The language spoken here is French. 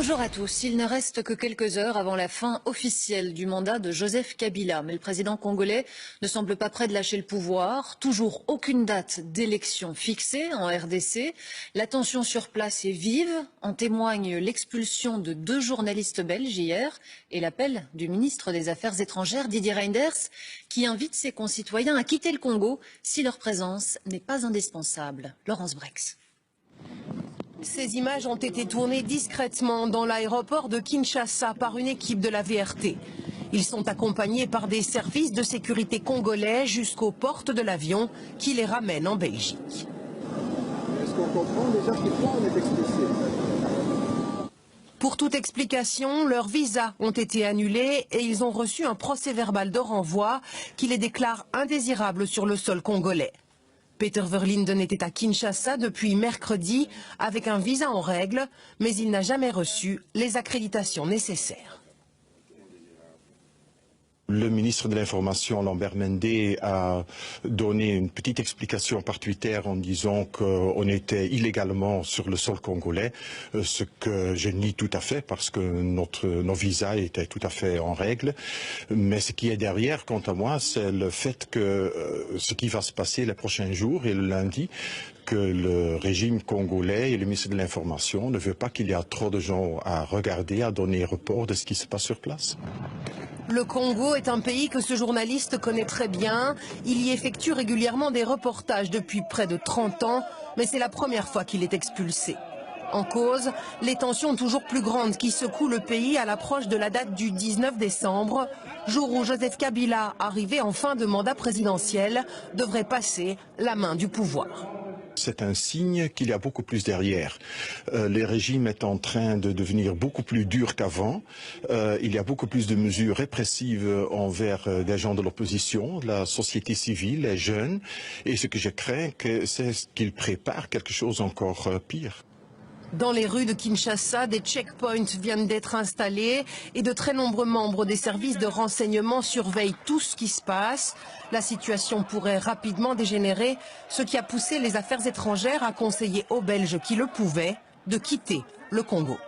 Bonjour à tous. Il ne reste que quelques heures avant la fin officielle du mandat de Joseph Kabila. Mais le président congolais ne semble pas prêt de lâcher le pouvoir. Toujours aucune date d'élection fixée en RDC. La tension sur place est vive. En témoigne l'expulsion de 2 journalistes belges hier et l'appel du ministre des Affaires étrangères Didier Reynders qui invite ses concitoyens à quitter le Congo si leur présence n'est pas indispensable. Laurence Brex. Ces images ont été tournées discrètement dans l'aéroport de Kinshasa par une équipe de la VRT. Ils sont accompagnés par des services de sécurité congolais jusqu'aux portes de l'avion qui les ramènent en Belgique. Est-ce qu'on comprend déjà pourquoi on est expulsé? Pour toute explication, leurs visas ont été annulés et ils ont reçu un procès-verbal de renvoi qui les déclare indésirables sur le sol congolais. Peter Verlinden était à Kinshasa depuis mercredi avec un visa en règle, mais il n'a jamais reçu les accréditations nécessaires. Le ministre de l'Information, Lambert Mende, a donné une petite explication par Twitter en disant qu'on était illégalement sur le sol congolais, ce que je nie tout à fait parce que nos visas étaient tout à fait en règle. Mais ce qui est derrière, quant à moi, c'est le fait que ce qui va se passer les prochains jours et le lundi, que le régime congolais et le ministre de l'Information ne veut pas qu'il y ait trop de gens à regarder, à donner rapport de ce qui se passe sur place. Le Congo est un pays que ce journaliste connaît très bien. Il y effectue régulièrement des reportages depuis près de 30 ans, mais c'est la première fois qu'il est expulsé. En cause, les tensions toujours plus grandes qui secouent le pays à l'approche de la date du 19 décembre, jour où Joseph Kabila, arrivé en fin de mandat présidentiel, devrait passer la main du pouvoir. C'est un signe qu'il y a beaucoup plus derrière. Le régime est en train de devenir beaucoup plus dur qu'avant. Il y a beaucoup plus de mesures répressives envers des gens de l'opposition, la société civile, les jeunes. Et ce que je crains, c'est qu'il prépare quelque chose encore pire. Dans les rues de Kinshasa, des checkpoints viennent d'être installés et de très nombreux membres des services de renseignement surveillent tout ce qui se passe. La situation pourrait rapidement dégénérer, ce qui a poussé les affaires étrangères à conseiller aux Belges qui le pouvaient de quitter le Congo.